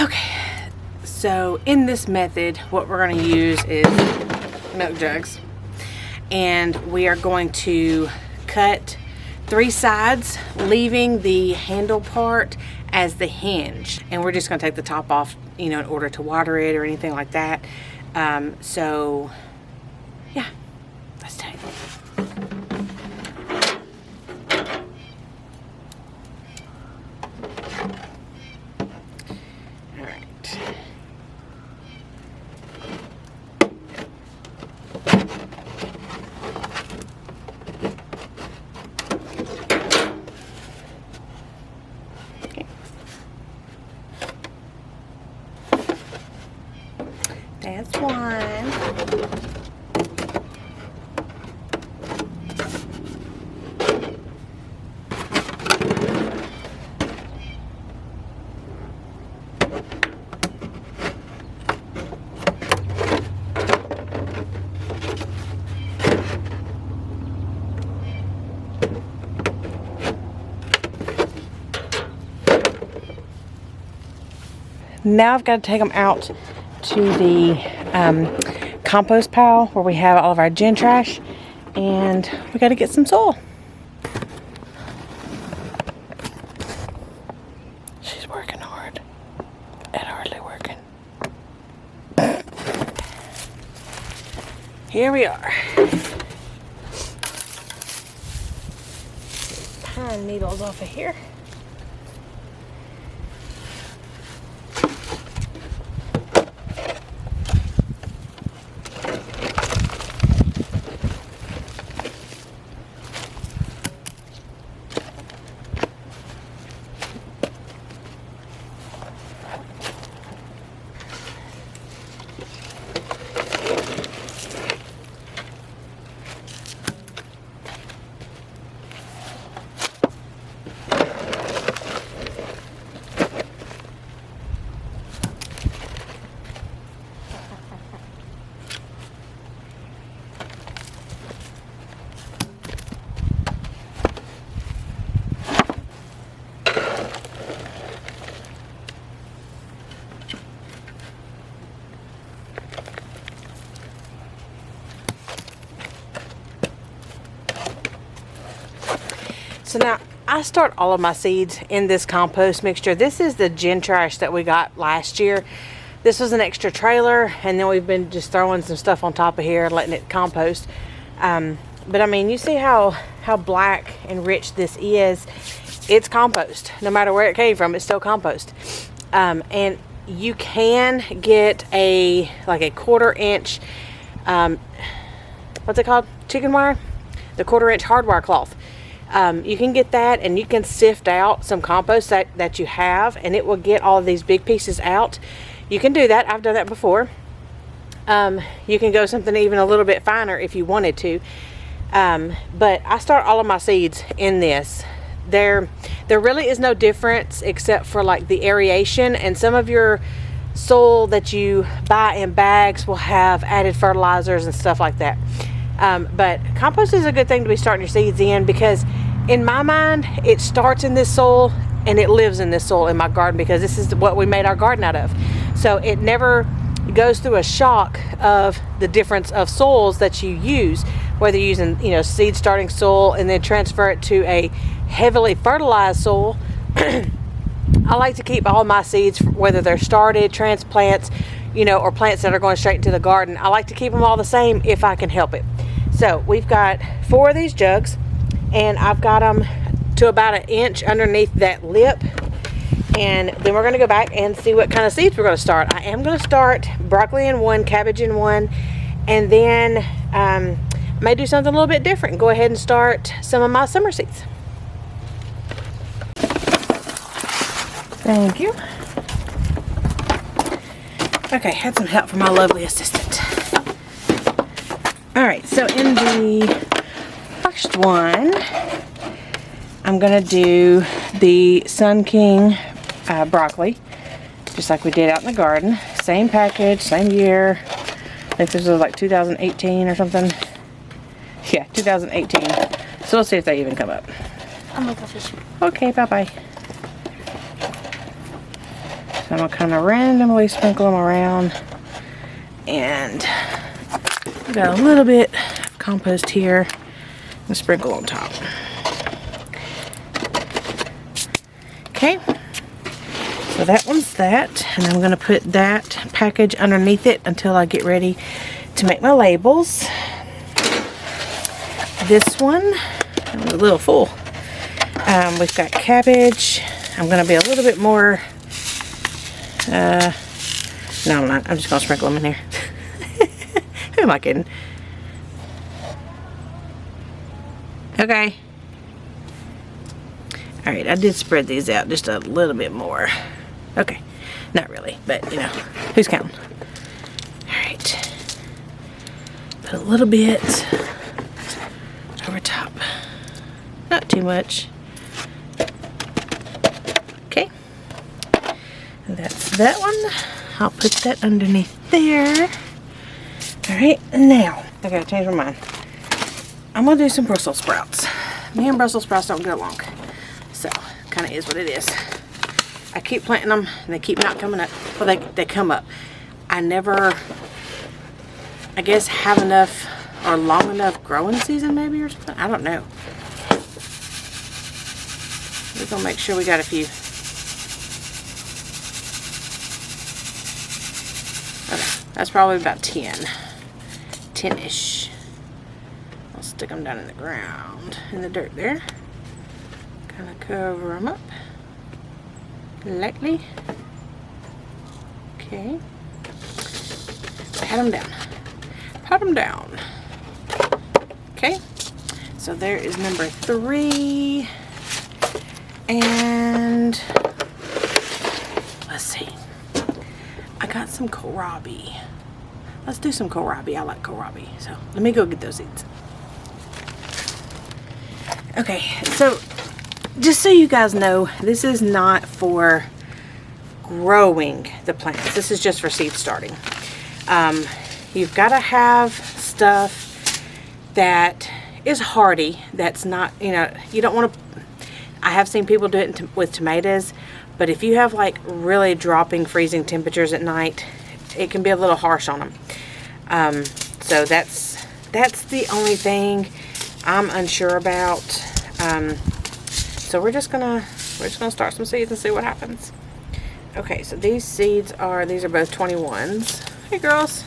Okay, so in this method, what we're going to use is milk jugs. And we are going to cut 3 sides, leaving the handle part as the hinge. And we're just going to take the top off, you know, in order to water it or anything like that. So, yeah, let's take it. That's one. Now I've got to take them out to the compost pile where we have all of our gin trash, and we got to get some soil. She's working hard and hardly working. Here we are. Pine needles off of here. So now I start all of my seeds in this compost mixture. This is the gin trash that we got last year. This was an extra trailer, and then we've been just throwing some stuff on top of here, letting it compost. But I mean, you see how black and rich this is. It's compost. No matter where it came from, it's still compost. And you can get like a 1/4 inch, what's it called? Chicken wire? The 1/4 inch hardwire cloth. You can get that, and you can sift out some compost that you have, and it will get all of these big pieces out. You can do that. I've done that before. You can go something even a little bit finer if you wanted to. But I start all of my seeds in this. There really is no difference except for like the aeration, and some of your soil that you buy in bags will have added fertilizers and stuff like that. But compost is a good thing to be starting your seeds in, because in my mind it starts in this soil and it lives in this soil in my garden, because this is what we made our garden out of. So it never goes through a shock of the difference of soils that you use, whether you're using, you know, seed starting soil and then transfer it to a heavily fertilized soil. I like to keep all my seeds, whether they're started, transplants, you know, or plants that are going straight into the garden. I like to keep them all the same if I can help it. So we've got 4 of these jugs, and I've got them to about 1 inch underneath that lip. And then we're going to go back and see what kind of seeds we're going to start. I am going to start broccoli in one, cabbage in one, and then I may do something a little bit different and go ahead and start some of my summer seeds. Thank you. Okay, had some help from my lovely assistant. Alright, so in the first one, I'm going to do the Sun King broccoli, just like we did out in the garden. Same package, same year. I think this was like 2018 or something. Yeah, 2018. So we'll see if they even come up. I'm gonna go fish. Okay, bye-bye. I'm going to kind of randomly sprinkle them around. And I've got a little bit of compost here and sprinkle on top. Okay, so that one's that, and I'm going to put that package underneath it until I get ready to make my labels. This one is a little full. We've got cabbage. I'm going to be a little bit more, no I'm not, I'm just going to sprinkle them in here. Who am I kidding? Okay. Alright, I did spread these out just a little bit more. Okay, not really, but you know, who's counting? Alright. Put a little bit over top. Not too much. Okay. And that's that one. I'll put that underneath there. Alright, now, I gotta change my mind. I'm gonna do some Brussels sprouts. Me and Brussels sprouts don't get along. So, kind of is what it is. I keep planting them and they keep not coming up. Well, they come up. I never, I guess, have enough or long enough growing season maybe or something. I don't know. We're gonna make sure we got a few. Okay, that's probably about 10-ish. I'll stick them down in the ground, in the dirt there. Kind of cover them up lightly. Okay. Pat them down. Pat them down. Okay. So there is number 3. And let's see. I got some kohlrabi. Let's do some kohlrabi. I like kohlrabi. So let me go get those seeds. Okay, so just so you guys know, this is not for growing the plants. This is just for seed starting. You've got to have stuff that is hardy. That's not, you know, you don't want to. I have seen people do it with tomatoes, but if you have like really dropping freezing temperatures at night, it can be a little harsh on them. So that's the only thing I'm unsure about. So we're just gonna start some seeds and see what happens. Okay, so these are both 21s. Hey girls.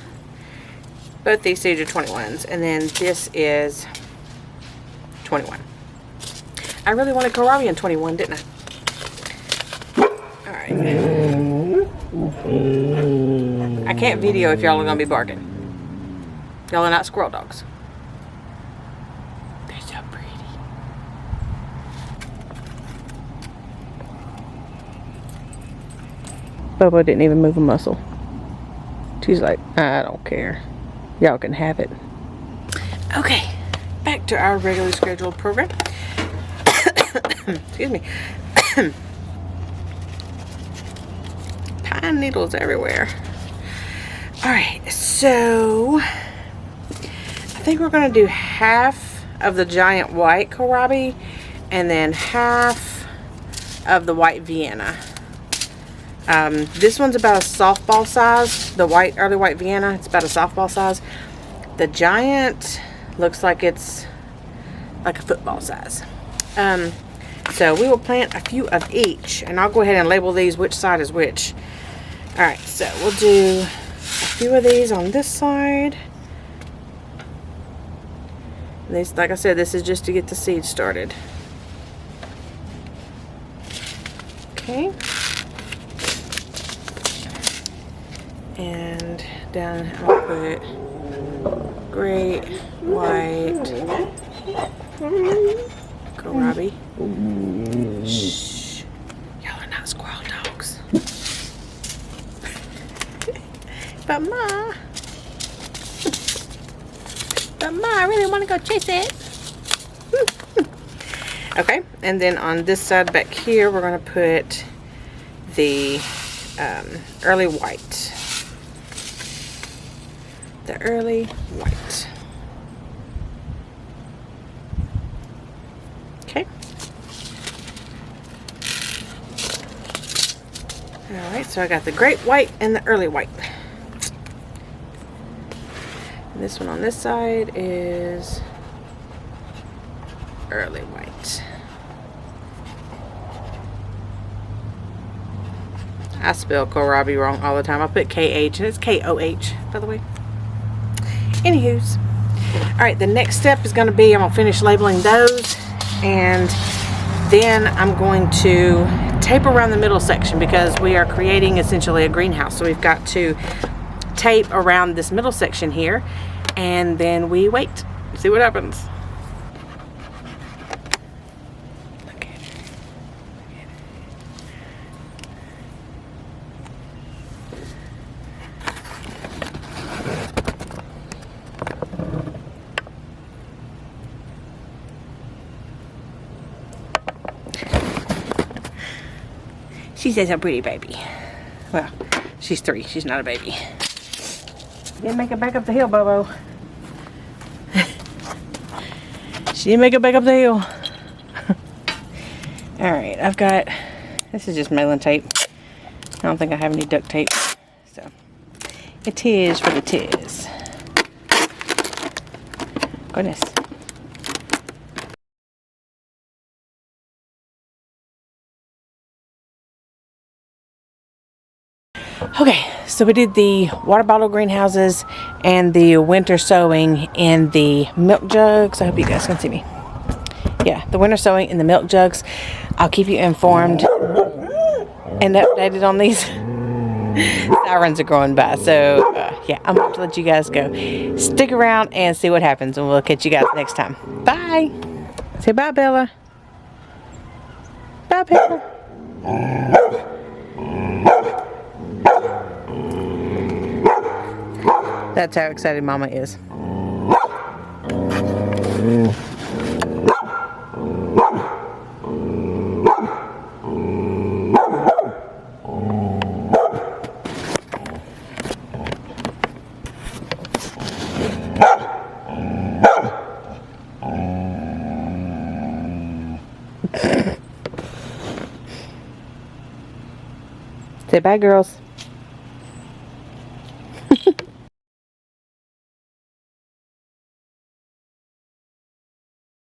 Both these seeds are 21s, and then this is 21. I really wanted kohlrabi in 21, didn't I? Alright. I can't video if y'all are gonna be barking. Y'all are not squirrel dogs. They're so pretty. Bobo didn't even move a muscle. She's like, I don't care. Y'all can have it. Okay, back to our regularly scheduled program. Excuse me. Pine needles everywhere. Alright, so I think we're going to do half of the giant white kohlrabi and then half of the white Vienna. This one's about a softball size. The early white Vienna, it's about a softball size. The giant looks like it's like a football size. So we will plant a few of each, and I'll go ahead and label these which side is which. Alright, so we'll do a few of these on this side. These, like I said, this is just to get the seeds started. Okay. And down I'll put great white kohlrabi. Shh. Y'all are not squirrel dogs. But Ma, I really want to go chase it. Okay, and then on this side back here, we're going to put the early white. The early white. Okay. Alright, so I got the great white and the early white. And this one on this side is early white. I spell kohlrabi wrong all the time. I put KH and it's KOH, by the way. Anywho's. Alright, the next step is going to be I'm going to finish labeling those, and then I'm going to tape around the middle section because we are creating essentially a greenhouse. So we've got to tape around this middle section here, and then we wait, see what happens. She says a pretty baby. Well, she's 3. She's not a baby. Didn't make it back up the hill, Bobo. She didn't make it back up the hill. Alright, I've got... This is just mailing tape. I don't think I have any duct tape. So, it is what it is. Goodness. Okay, so we did the water bottle greenhouses and the winter sowing in the milk jugs. I hope you guys can see me. Yeah, the winter sowing in the milk jugs. I'll keep you informed and updated on these. Sirens are going by, so yeah, I'm going to let you guys go. Stick around and see what happens, and we'll catch you guys next time. Bye. Say bye, Bella. Bye, Bella. That's how excited Mama is. Say bye, girls.